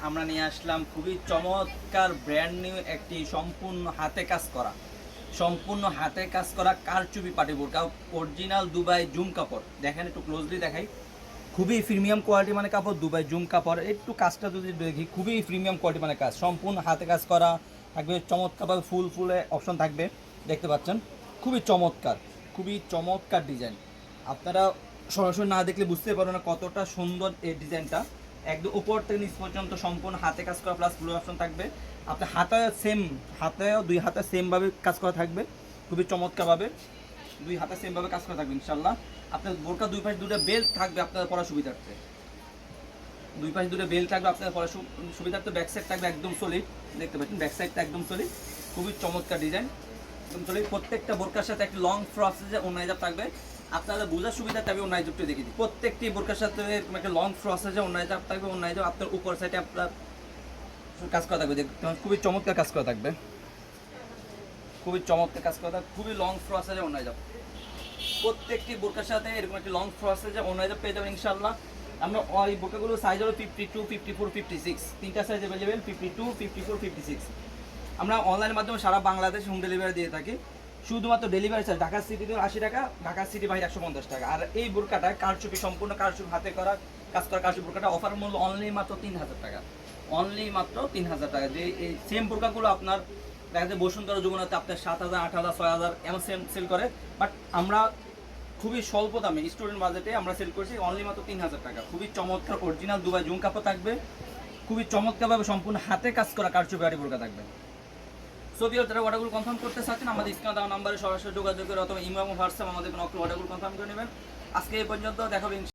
আমরা নিয়ে আসলাম খুবই চমৎকার ব্র্যান্ড নিউ একটি সম্পূর্ণ হাতে কাজ করা কারচুপি পাটি বোরকা, অরিজিনাল দুবাই জুম কাপড়। দেখেন একটু ক্লোজলি দেখাই, খুবই প্রিমিয়াম কোয়ালিটি মানে কাপড়, দুবাই জুম কাপড়। একটু কাজটা যদি দেখি, খুবই প্রিমিয়াম কোয়ালিটি মানে কাজ, সম্পূর্ণ হাতে কাজ করা থাকবে, চমৎকারভাবে ফুলে অপশন থাকবে, দেখতে পাচ্ছেন। খুবই চমৎকার ডিজাইন। আপনারা সরাসরি না দেখলে বুঝতে পারবেন না কতটা সুন্দর এই ডিজাইনটা। একদম উপর থেকে নিচ পর্যন্ত সম্পূর্ণ হাতে কাজ করা, প্লাস ফুল অপশন থাকবে। আপনার দুই হাতে সেমভাবে কাজ করা থাকবে, খুবই চমৎকারভাবে দুই হাতে সেমভাবে কাজ করা থাকবে ইনশাল্লাহ। আপনার বোরকা দুই পাশে দুটো বেল্ট থাকবে আপনাদের পড়ার সুবিধার্থে, আপনাদের পড়ার সুবিধার্থে। ব্যাক সাইড থাকবে একদম সলিড, দেখতে পাচ্ছেন ব্যাক সাইডটা একদম সলিড, খুবই চমৎকার ডিজাইন, একদম সলিড। প্রত্যেকটা বোরকার সাথে একটা লং ফ্রসেজে ওন্নাইজাব থাকবে। আপনাদের বোঝার সুবিধা থাকবে ওন্নাইজাবটা দেখে দিই। প্রত্যেকটি বোরকার সাথে এরকম একটা লং ফ্রসেজে ওন্নাইজাব থাকবে। ওন্নাইজাব আপনার উপর সাইডে আপনার কাজ করা থাকবে, দেখতে খুবই চমৎকার কাজ করা থাকবে, খুবই লং ফ্রসেজে ওন্নাইজাব। প্রত্যেকটি বোরকার সাথে এরকম একটা লং ফ্রসেজে ওন্নাইজাব পেয়ে যাবেন ইনশাআল্লাহ। আমরা এই বোরকাগুলো সাইজ হলো 52, 54, 56, তিনটা সাইজ অ্যাভেলেবেল, 52, 54, 56। আমরা অনলাইনের মাধ্যমে সারা বাংলাদেশ হোম ডেলিভারি দিয়ে থাকি। শুধুমাত্র ডেলিভারি চার্জ ঢাকা সিটিতে 80 টাকা, ঢাকা সিটি বাইরে 150 টাকা। আর এই বোরকাটা কারচুপি, সম্পূর্ণ কারচুপি হাতে করা কাজ করা কারচুপি বোরকাটা অফার মূল্য অনলি মাত্র 3000 টাকা, যে এই সেম বোরকাগুলো আপনার দেখা যায় বসুন্ধরা যমুনাতে আপনার 7000, 8000, 6000 এমন সেল করে। বাট আমরা খুবই স্বল্প দামে স্টুডেন্ট বাজেটে আমরা সেল করছি অনলি মাত্র 3000 টাকা। খুবই চমৎকার অরিজিনাল দুবাই জুম কাপড় থাকবে, খুবই চমৎকারভাবে সম্পূর্ণ হাতে কাজ করা কারচুপি পাটি বোরকা থাকবে। সো ভিউয়ার, যারা অর্ডারগুলো কনফার্ম করতে চাচ্ছেন আমাদের স্ক্রিনে দেওয়া নাম্বারে সরাসরি যোগাযোগ করে অথবা ইমো এবং হোয়াটসঅ্যাপ আমাদের অর্ডারগুলো কনফার্ম করে নেবেন। আজকে এই পর্যন্ত, দেখাবেন।